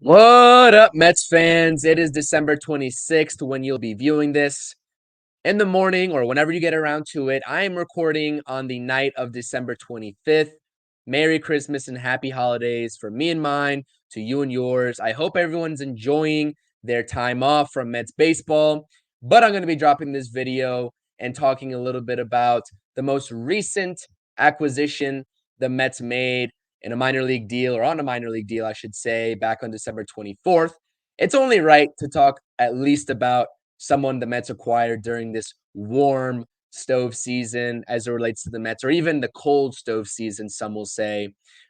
What up, Mets fans? It is December 26th when you'll be viewing this in the morning or whenever you get around to it. I am recording on the night of December 25th. Merry Christmas and happy holidays from me and mine to you and yours. I hope everyone's enjoying their time off from Mets baseball, but I'm going to be dropping this video and talking a little bit about the most recent acquisition the Mets made in a minor league deal, or on a minor league deal, I should say, back on December 24th. It's only right to talk at least about someone the Mets acquired during this warm stove season as it relates to the Mets, or even the cold stove season, some will say.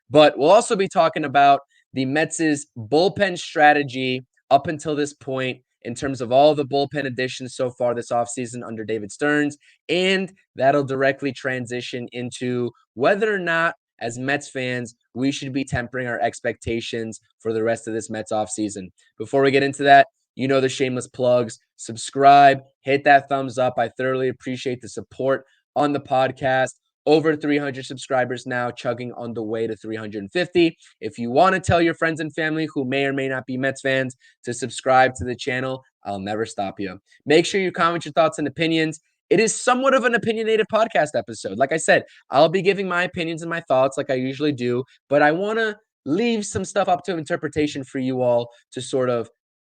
But we'll also be talking about the Mets' bullpen strategy up until this point in terms of all the bullpen additions so far this offseason under David Stearns, and that'll directly transition into whether or not, as Mets fans, we should be tempering our expectations for the rest of this Mets offseason. Before we get into that, you know the shameless plugs. Subscribe, hit that thumbs up. I thoroughly appreciate the support on the podcast. Over 300 subscribers now, chugging on the way to 350. If you want to tell your friends and family who may or may not be Mets fans to subscribe to the channel, I'll never stop you. Make sure you comment your thoughts and opinions. It is somewhat of an opinionated podcast episode. Like I said, I'll be giving my opinions and my thoughts like I usually do, but I want to leave some stuff up to interpretation for you all to sort of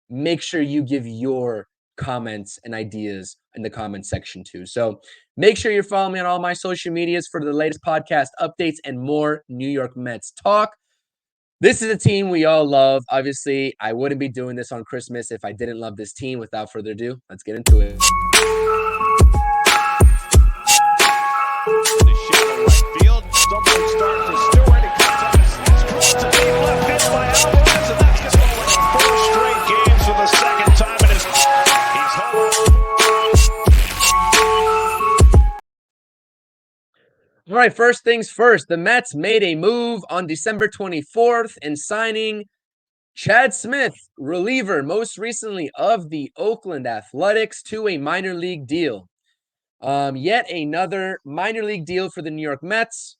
make sure you give your comments and ideas in the comment section too. So make sure you're following me on all my social medias for the latest podcast updates and more New York Mets talk. This is a team we all love. Obviously, I wouldn't be doing this on Christmas if I didn't love this team. Without further ado, let's get into it. The shallow right field. Stumbling start for Stewart. It comes up. It's close to deep left field by Alvarez, and that's just going 4 straight games for the second time in his. He's home. All right, first things first. The Mets made a move on December 24th in signing Chad Smith, reliever, most recently of the Oakland Athletics, to a minor league deal. Yet another minor league deal for the New York Mets.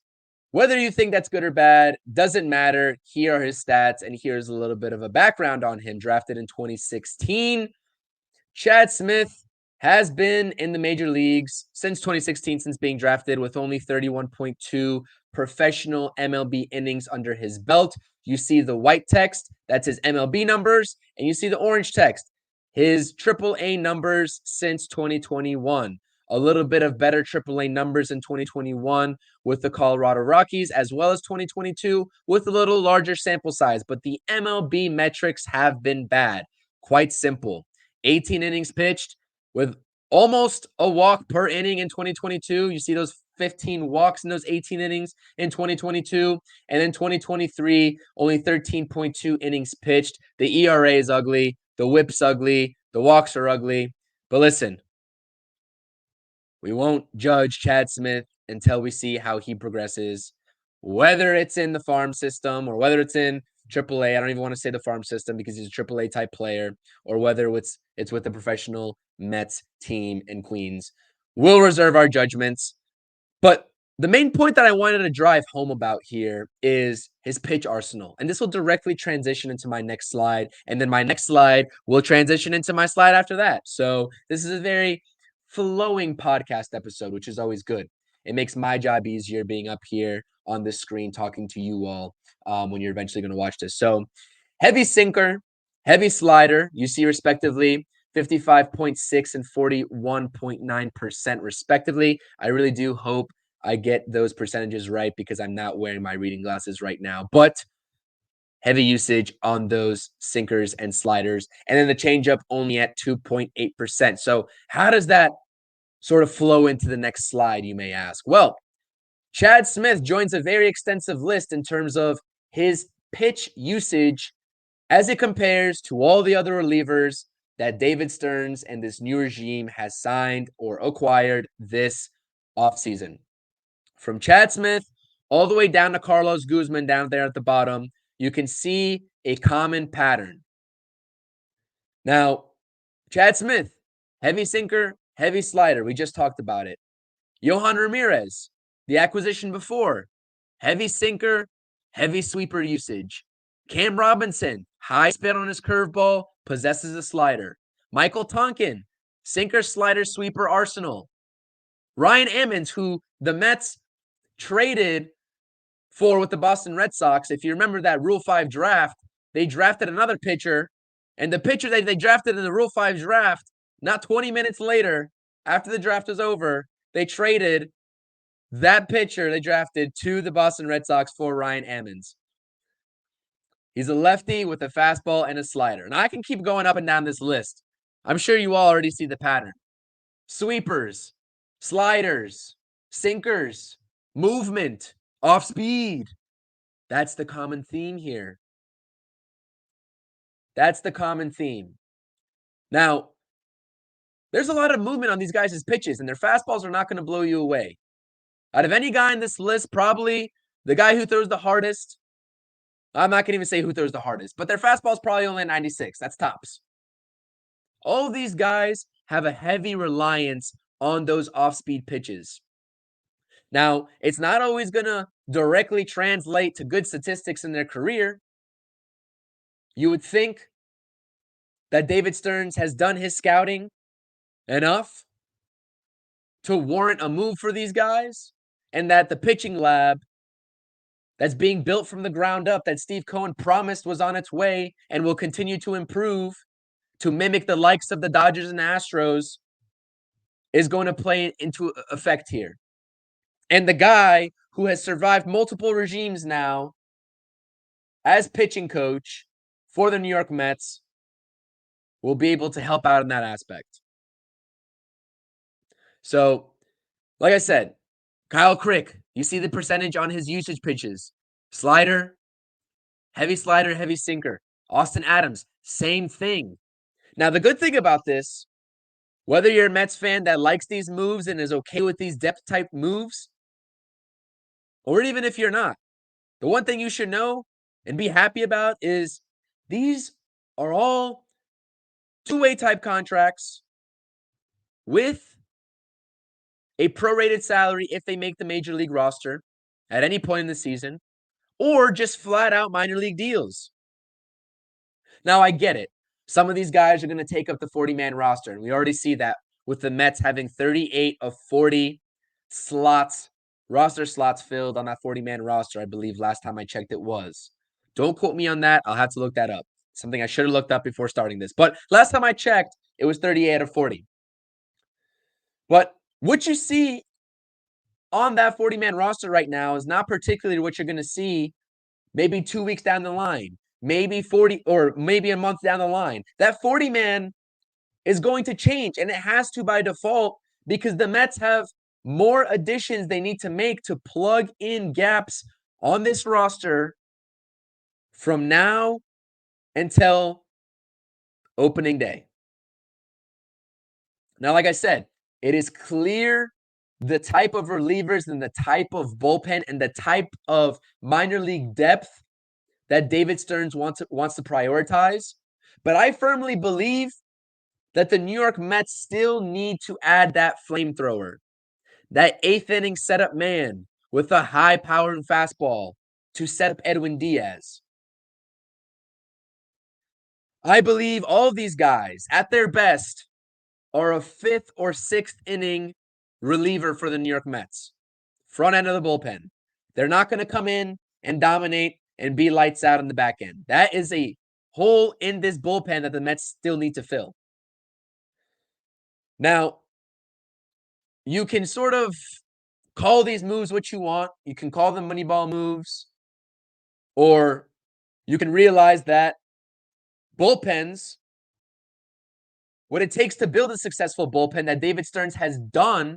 Whether you think that's good or bad, doesn't matter. Here are his stats, and here's a little bit of a background on him. Drafted in 2016, Chad Smith has been in the major leagues since 2016, since being drafted, with only 31.2 professional MLB innings under his belt. You see the white text, that's his MLB numbers, and you see the orange text, his AAA numbers since 2021. A little bit of better AAA numbers in 2021 with the Colorado Rockies, as well as 2022 with a little larger sample size. But the MLB metrics have been bad. Quite simple. 18 innings pitched with almost a walk per inning in 2022. You see those 15 walks in those 18 innings in 2022. And then 2023, only 13.2 innings pitched. The ERA is ugly. The whip's ugly. The walks are ugly. But listen, we won't judge Chad Smith until we see how he progresses, whether it's in the farm system or whether it's in AAA. I don't even want to say the farm system because he's a AAA type player, or whether it's with the professional Mets team in Queens. We'll reserve our judgments. But the main point that I wanted to drive home about here is his pitch arsenal. And this will directly transition into my next slide. And then my next slide will transition into my slide after that. So this is a very flowing podcast episode, which is always good. It makes my job easier being up here on this screen talking to you all when you're eventually going to watch this. So heavy sinker, heavy slider, you see respectively 55.6 and 41.9% respectively. I really do hope I get those percentages right because I'm not wearing my reading glasses right now. But heavy usage on those sinkers and sliders. And then the changeup only at 2.8%. So how does that sort of flow into the next slide, you may ask? Well, Chad Smith joins a very extensive list in terms of his pitch usage as it compares to all the other relievers that David Stearns and this new regime has signed or acquired this offseason. From Chad Smith all the way down to Carlos Guzman down there at the bottom, you can see a common pattern. Now, Chad Smith, heavy sinker, heavy slider. We just talked about it. Yohan Ramirez, the acquisition before, heavy sinker, heavy sweeper usage. Cam Robinson, high spin on his curveball, possesses a slider. Michael Tonkin, sinker, slider, sweeper arsenal. Ryan Ammons, who the Mets traded for with the Boston Red Sox. If you remember that Rule 5 draft, they drafted another pitcher, and the pitcher that they drafted in the Rule 5 draft, not 20 minutes later, after the draft was over, they traded that pitcher they drafted to the Boston Red Sox for Ryan Ammons. He's a lefty with a fastball and a slider. And I can keep going up and down this list. I'm sure you all already see the pattern. Sweepers, sliders, sinkers, movement, off speed. That's the common theme here. That's the common theme. Now, there's a lot of movement on these guys' pitches, and their fastballs are not going to blow you away. Out of any guy in this list, probably the guy who throws the hardest, I'm not going to even say who throws the hardest, but their fastball is probably only at 96. That's tops. All of these guys have a heavy reliance on those off-speed pitches. Now, it's not always going to directly translate to good statistics in their career. You would think that David Stearns has done his scouting enough to warrant a move for these guys, and that the pitching lab that's being built from the ground up that Steve Cohen promised was on its way and will continue to improve to mimic the likes of the Dodgers and Astros is going to play into effect here. And the guy who has survived multiple regimes now as pitching coach for the New York Mets will be able to help out in that aspect. So, like I said, Kyle Crick, you see the percentage on his usage pitches. Slider, heavy sinker. Austin Adams, same thing. Now, the good thing about this, whether you're a Mets fan that likes these moves and is okay with these depth type moves, or even if you're not, the one thing you should know and be happy about is these are all two-way type contracts with a prorated salary if they make the major league roster at any point in the season, or just flat out minor league deals. Now, I get it. Some of these guys are going to take up the 40-man roster, and we already see that with the Mets having 38 of 40 roster slots filled on that 40-man roster. I believe last time I checked it was. Don't quote me on that. I'll have to look that up. Something I should have looked up before starting this. But last time I checked, it was 38 of 40. But what you see on that 40-man roster right now is not particularly what you're going to see maybe 2 weeks down the line, maybe 40 or maybe a month down the line. That 40-man is going to change, and it has to by default because the Mets have more additions they need to make to plug in gaps on this roster from now until opening day. Now, like I said, it is clear the type of relievers and the type of bullpen and the type of minor league depth that David Stearns wants to prioritize. But I firmly believe that the New York Mets still need to add that flamethrower, that eighth inning setup man with a high-powered fastball to set up Edwin Diaz. I believe all of these guys, at their best, are a fifth or sixth inning reliever for the New York Mets. Front end of the bullpen. They're not going to come in and dominate and be lights out in the back end. That is a hole in this bullpen that the Mets still need to fill. Now, you can sort of call these moves what you want. You can call them Moneyball moves. Or you can realize that bullpens, what it takes to build a successful bullpen that David Stearns has done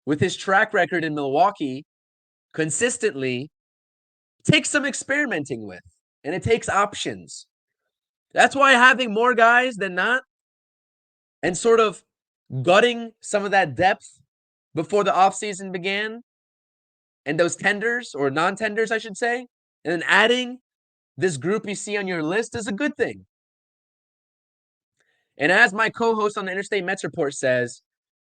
with his track record in Milwaukee consistently, takes some experimenting with. And it takes options. That's why having more guys than not and sort of gutting some of that depth before the offseason began and those tenders or non-tenders, I should say, and then adding this group you see on your list is a good thing. And as my co-host on the Interstate Mets Report says,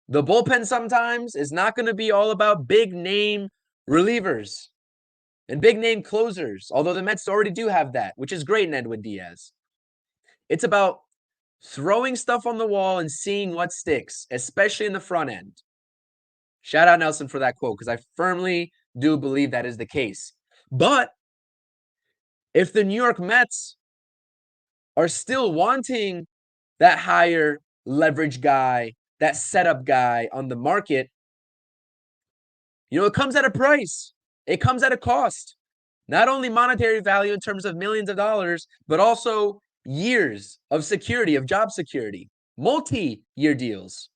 the bullpen sometimes is not going to be all about big name relievers. and big name closers, although the Mets already do have that, which is great in Edwin Diaz. It's about throwing stuff on the wall and seeing what sticks, especially in the front end. Shout out Nelson for that quote, because I firmly do believe that is the case. But if the New York Mets are still wanting that higher leverage guy, that setup guy on the market, it comes at a price. It comes at a cost. Not only monetary value in terms of millions of dollars, but also years of security, of job security, multi-year deals.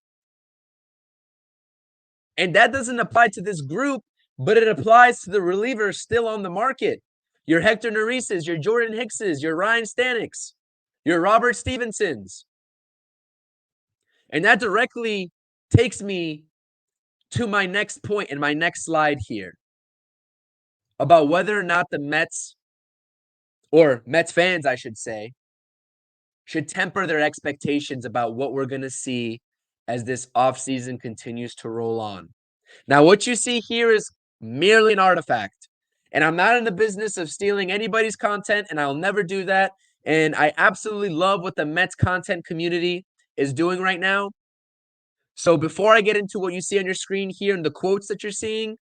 And that doesn't apply to this group, but it applies to the relievers still on the market. Your Hector Neris's, your Jordan Hicks's, your Ryan Stanek's, your Robert Stevenson's. And that directly takes me to my next point in my next slide here about whether or not the Mets, or Mets fans, I should say, should temper their expectations about what we're going to see as this offseason continues to roll on. Now, what you see here is merely an artifact. And I'm not in the business of stealing anybody's content, and I'll never do that. And I absolutely love what the Mets content community is doing right now. So before I get into what you see on your screen here and the quotes that you're seeing,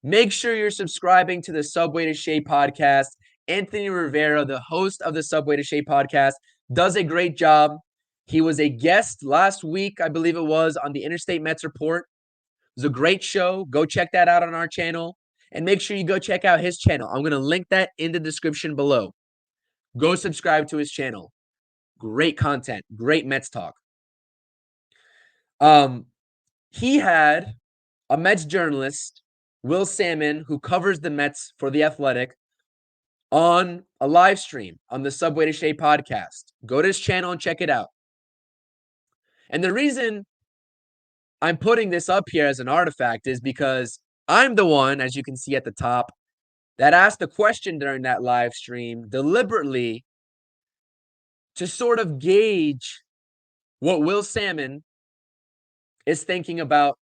make sure you're subscribing to the Subway to Shea podcast. Anthony Rivera, the host of the Subway to Shea podcast, does a great job. He was a guest last week, I believe it was, on the Interstate Mets Report. It was a great show. Go check that out on our channel. And make sure you go check out his channel. I'm going to link that in the description below. Go subscribe to his channel. Great content. Great Mets talk. He had a Mets journalist, Will Salmon, who covers the Mets for The Athletic, on a live stream on the Subway to Shea podcast. Go to his channel and check it out. And the reason I'm putting this up here as an artifact is because I'm the one, as you can see at the top, that asked the question during that live stream deliberately to sort of gauge what Will Salmon is thinking about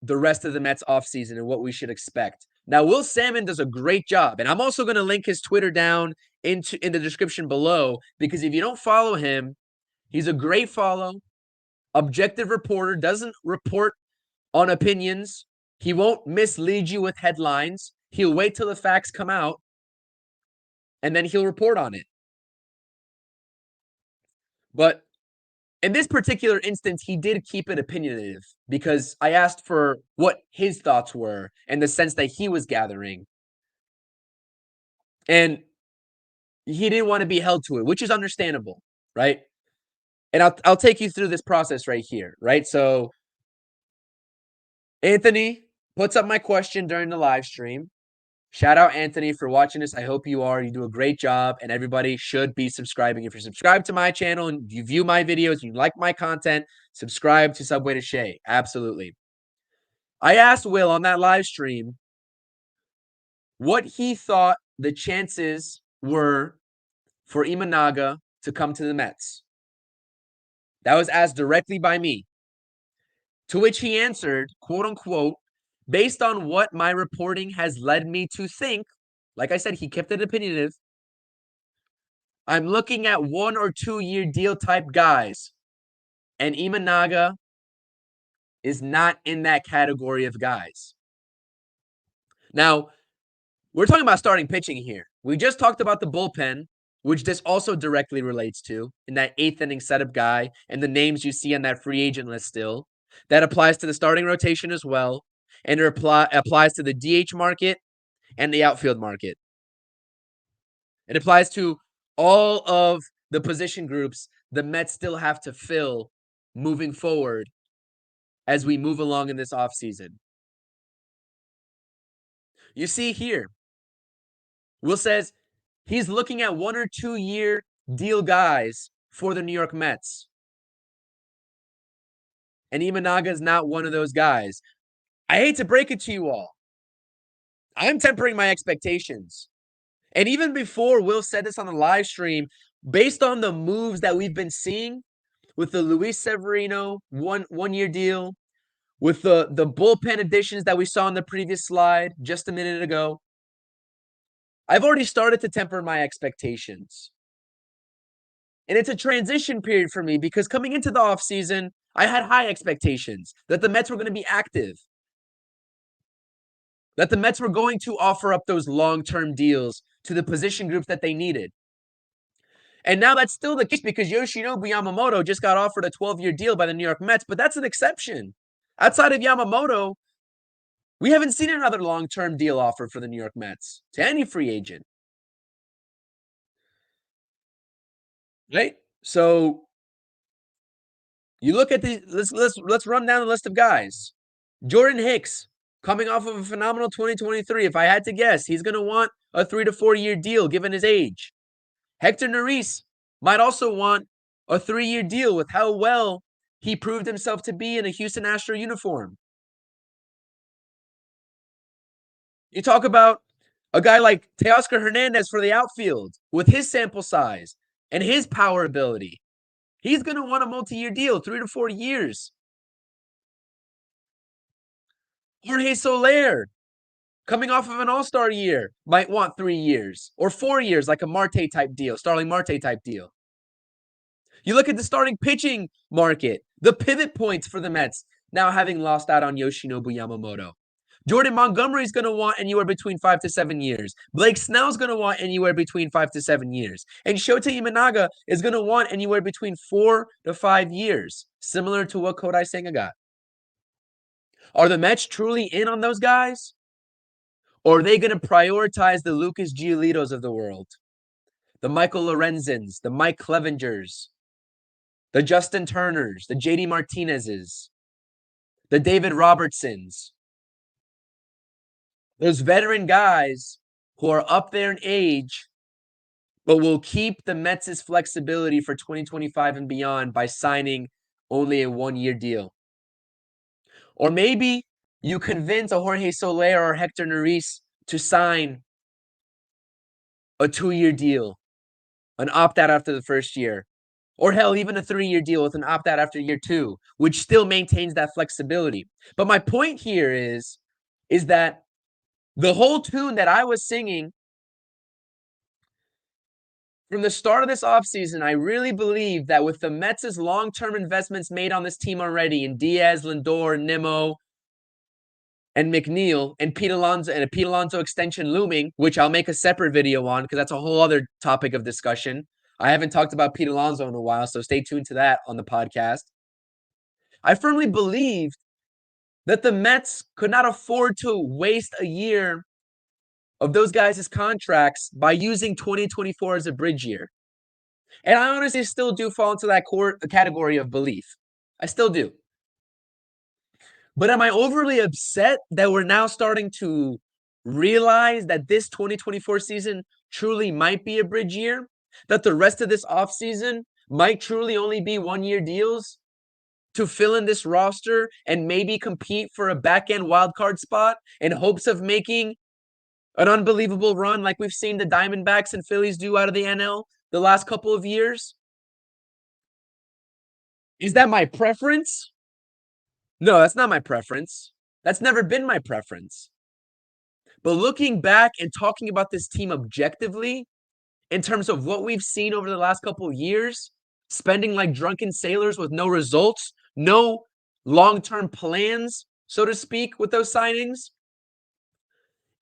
the rest of the Mets offseason and what we should expect. Now, Will Salmon does a great job, and I'm also going to link his Twitter down in the description below, because if you don't follow him, he's a great follow, objective reporter, doesn't report on opinions. He won't mislead you with headlines. He'll wait till the facts come out, and then he'll report on it. But in this particular instance, he did keep it opinionative, because I asked for what his thoughts were and the sense that he was gathering. And he didn't want to be held to it, which is understandable, right? And I'll take you through this process right here, right? So Anthony puts up my question during the live stream. Shout out, Anthony, for watching this. I hope you are. You do a great job, and everybody should be subscribing. If you're subscribed to my channel and you view my videos, you like my content, subscribe to Subway to Shea. Absolutely. I asked Will on that live stream what he thought the chances were for Imanaga to come to the Mets. That was asked directly by me. To which he answered, quote unquote, based on what my reporting has led me to think, like I said, he kept it opinionative, I'm looking at 1 or 2 year deal type guys, and Imanaga is not in that category of guys. Now, we're talking about starting pitching here. We just talked about the bullpen, which this also directly relates to, in that 8th inning setup guy and the names you see on that free agent list still. That applies to the starting rotation as well, and it applies to the DH market and the outfield market. It applies to all of the position groups the Mets still have to fill moving forward as we move along in this offseason. You see here, Will says he's looking at 1 or 2 year deal guys for the New York Mets. And Imanaga is not one of those guys. I hate to break it to you all. I'm tempering my expectations. And even before Will said this on the live stream, based on the moves that we've been seeing with the Luis Severino one year deal, with the bullpen additions that we saw in the previous slide just a minute ago, I've already started to temper my expectations. And it's a transition period for me because coming into the offseason, I had high expectations that the Mets were going to be active, that the Mets were going to offer up those long-term deals to the position groups that they needed. And now that's still the case because Yoshinobu Yamamoto just got offered a 12-year deal by the New York Mets, but that's an exception. Outside of Yamamoto, we haven't seen another long-term deal offer for the New York Mets to any free agent. Right? So you look at the let's run down the list of guys. Jordan Hicks, coming off of a phenomenal 2023. If I had to guess, he's going to want a 3 to 4 year deal given his age. Hector Neris might also want a 3-year deal with how well he proved himself to be in a Houston Astro uniform. You talk about a guy like Teoscar Hernandez for the outfield with his sample size and his power ability. He's going to want a multi-year deal, 3 to 4 years. Jorge Soler, coming off of an all-star year, might want 3 years or 4 years, like a Marte type deal, Starling Marte type deal. You look at the starting pitching market, the pivot points for the Mets, now having lost out on Yoshinobu Yamamoto. Jordan Montgomery is going to want anywhere between 5 to 7 years. Blake Snell's going to want anywhere between 5 to 7 years. And Shota Imanaga is going to want anywhere between 4 to 5 years, similar to what Kodai Senga got. Are the Mets truly in on those guys? Or are they going to prioritize the Lucas Giolitos of the world? The Michael Lorenzens, the Mike Clevingers, the Justin Turners, the JD Martinezes, the David Robertsons. Those veteran guys who are up there in age, but will keep the Mets' flexibility for 2025 and beyond by signing only a 1-year deal. Or maybe you convince a Jorge Soler or Hector Neris to sign a 2-year deal, an opt-out after the first year, or hell, even a 3-year deal with an opt-out after year 2, which still maintains that flexibility. But my point here is that the whole tune that I was singing from the start of this offseason, I really believe that with the Mets' long-term investments made on this team already in Diaz, Lindor, Nimmo, and McNeil, and Pete Alonso, and a Pete Alonso extension looming, which I'll make a separate video on because that's a whole other topic of discussion. I haven't talked about Pete Alonso in a while, so stay tuned to that on the podcast. I firmly believed that the Mets could not afford to waste a year of those guys' contracts by using 2024 as a bridge year. And I honestly still do fall into that category of belief. I still do. But am I overly upset that we're now starting to realize that this 2024 season truly might be a bridge year? That the rest of this offseason might truly only be 1-year deals to fill in this roster and maybe compete for a back-end wildcard spot in hopes of making an unbelievable run like we've seen the Diamondbacks and Phillies do out of the NL the last couple of years? Is that my preference? No, that's not my preference. That's never been my preference. But looking back and talking about this team objectively, in terms of what we've seen over the last couple of years, spending like drunken sailors with no results, no long-term plans, so to speak, with those signings,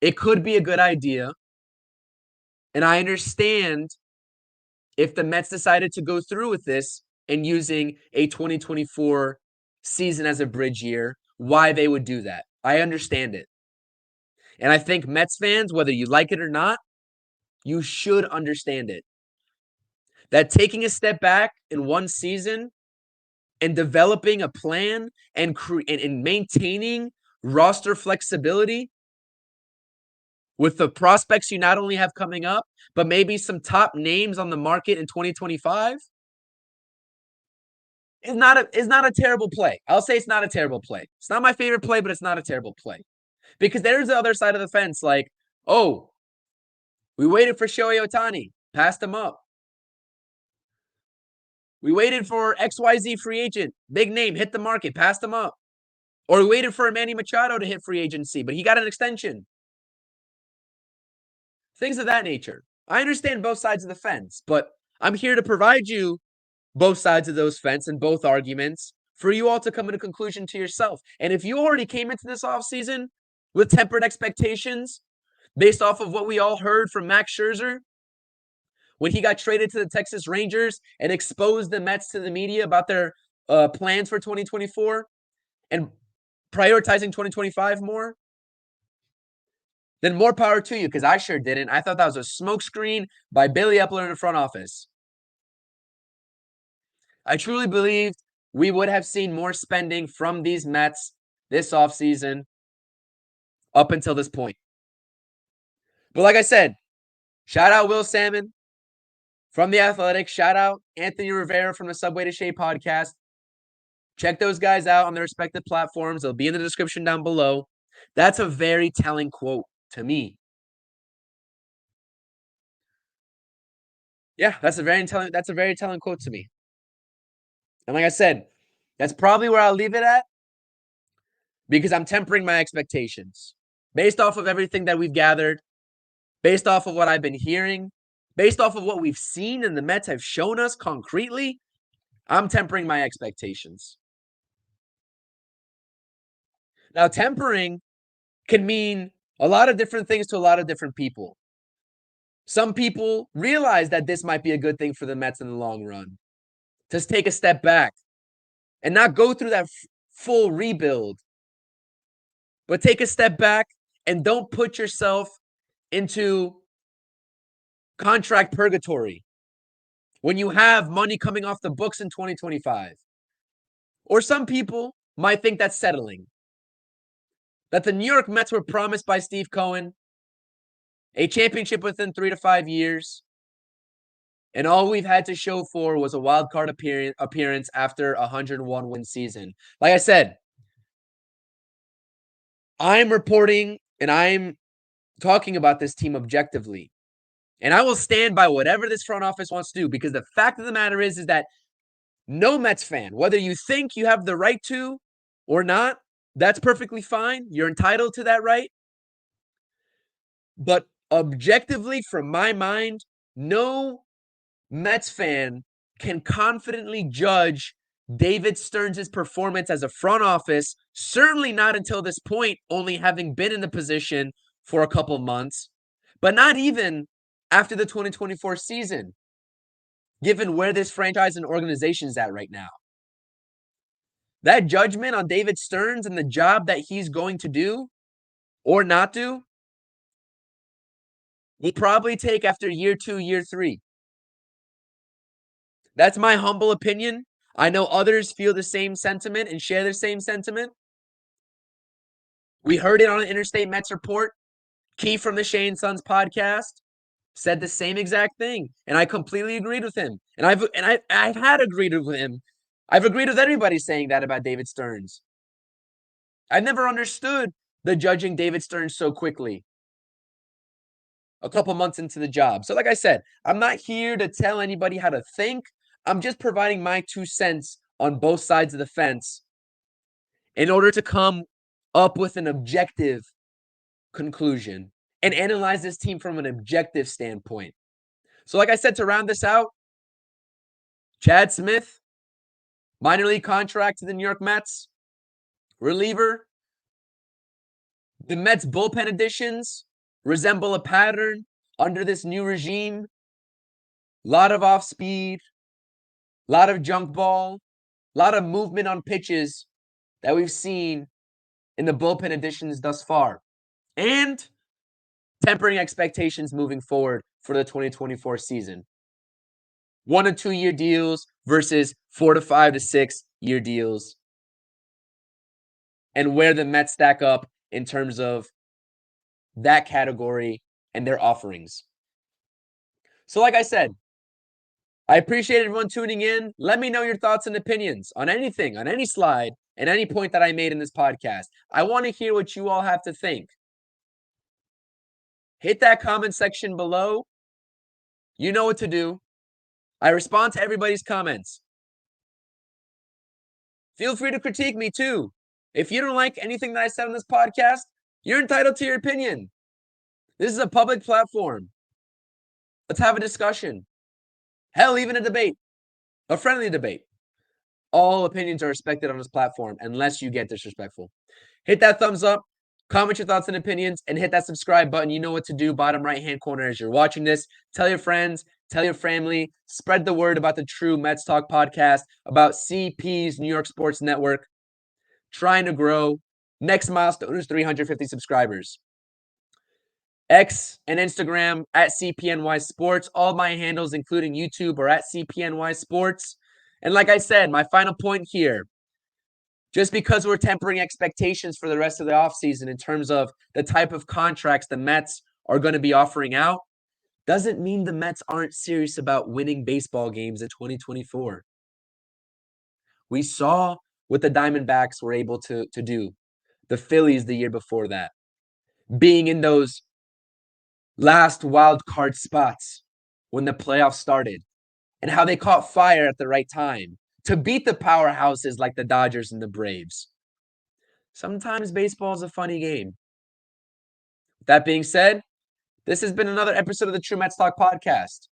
it could be a good idea. And I understand if the Mets decided to go through with this and using a 2024 season as a bridge year, why they would do that. I understand it. And I think Mets fans, whether you like it or not, you should understand it. That taking a step back in one season and developing a plan and maintaining roster flexibility with the prospects you not only have coming up, but maybe some top names on the market in 2025 is not a terrible play. I'll say it's not a terrible play. It's not my favorite play, but it's not a terrible play. Because there's the other side of the fence, like, oh, we waited for Shohei Ohtani, passed him up. We waited for XYZ free agent, big name, hit the market, passed him up. Or we waited for Manny Machado to hit free agency, but he got an extension. Things of that nature. I understand both sides of the fence, but I'm here to provide you both sides of those fence and both arguments for you all to come to a conclusion to yourself. And if you already came into this offseason with tempered expectations based off of what we all heard from Max Scherzer when he got traded to the Texas Rangers and exposed the Mets to the media about their plans for 2024 and prioritizing 2025 more, then more power to you, because I sure didn't. I thought that was a smokescreen by Billy Epler in the front office. I truly believed we would have seen more spending from these Mets this offseason up until this point. But like I said, shout out Will Salmon from The Athletic. Shout out Anthony Rivera from the Subway to Shea podcast. Check those guys out on their respective platforms. They'll be in the description down below. That's a very telling quote to me. Yeah, that's a very telling quote to me. And like I said, that's probably where I'll leave it at, because I'm tempering my expectations based off of everything that we've gathered, based off of what I've been hearing, based off of what we've seen and the Mets have shown us concretely. I'm tempering my expectations. Now, tempering can mean a lot of different things to a lot of different people. Some people realize that this might be a good thing for the Mets in the long run. Just take a step back and not go through that full rebuild, but take a step back and don't put yourself into contract purgatory when you have money coming off the books in 2025. Or some people might think that's settling, that the New York Mets were promised by Steve Cohen a championship within 3 to 5 years, and all we've had to show for was a wild card appearance after a 101-win season. Like I said, I'm reporting and I'm talking about this team objectively. And I will stand by whatever this front office wants to do, because the fact of the matter is that no Mets fan, whether you think you have the right to or not, that's perfectly fine. You're entitled to that right. But objectively, from my mind, no Mets fan can confidently judge David Stearns' performance as a front office, certainly not until this point, only having been in the position for a couple months, but not even after the 2024 season, given where this franchise and organization is at right now. That judgment on David Stearns and the job that he's going to do or not do will probably take after year 2, year 3. That's my humble opinion. I know others feel the same sentiment and share the same sentiment. We heard it on an Interstate Mets report. Key from the Shane Sons podcast said the same exact thing, and I completely agreed with him. And I've had agreed with him. I've agreed with everybody saying that about David Stearns. I've never understood the judging David Stearns so quickly a couple months into the job. So like I said, I'm not here to tell anybody how to think. I'm just providing my 2 cents on both sides of the fence in order to come up with an objective conclusion and analyze this team from an objective standpoint. So like I said, to round this out, Chad Smith, minor league contract to the New York Mets, reliever. The Mets bullpen additions resemble a pattern under this new regime. A lot of off speed, a lot of junk ball, a lot of movement on pitches that we've seen in the bullpen additions thus far. And tempering expectations moving forward for the 2024 season. 1 to 2 year deals versus 4 to 5 to 6 year deals. And where the Mets stack up in terms of that category and their offerings. So like I said, I appreciate everyone tuning in. Let me know your thoughts and opinions on anything, on any slide, and any point that I made in this podcast. I want to hear what you all have to think. Hit that comment section below. You know what to do. I respond to everybody's comments. Feel free to critique me too. If you don't like anything that I said on this podcast, you're entitled to your opinion. This is a public platform. Let's have a discussion. Hell, even a debate, a friendly debate. All opinions are respected on this platform unless you get disrespectful. Hit that thumbs up, comment your thoughts and opinions, and hit that subscribe button. You know what to do, bottom right-hand corner as you're watching this. Tell your friends, tell your family, spread the word about the True Mets Talk podcast, about CP's New York Sports Network, trying to grow. Next milestone is 350 subscribers. X and Instagram at CPNYSports. All my handles, including YouTube, are at CPNYSports. And like I said, my final point here, just because we're tempering expectations for the rest of the offseason in terms of the type of contracts the Mets are going to be offering out, doesn't mean the Mets aren't serious about winning baseball games in 2024. We saw what the Diamondbacks were able to do. The Phillies the year before that. Being in those last wild card spots when the playoffs started, and how they caught fire at the right time to beat the powerhouses like the Dodgers and the Braves. Sometimes baseball is a funny game. That being said, this has been another episode of the True Mets Talk podcast.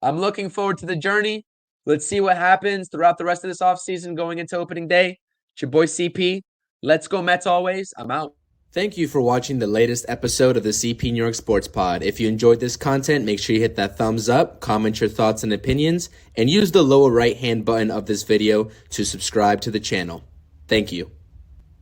I'm looking forward to the journey. Let's see what happens throughout the rest of this offseason going into opening day. It's your boy CP. Let's go Mets always. I'm out. Thank you for watching the latest episode of the CP New York Sports Pod. If you enjoyed this content, make sure you hit that thumbs up, comment your thoughts and opinions, and use the lower right-hand button of this video to subscribe to the channel. Thank you.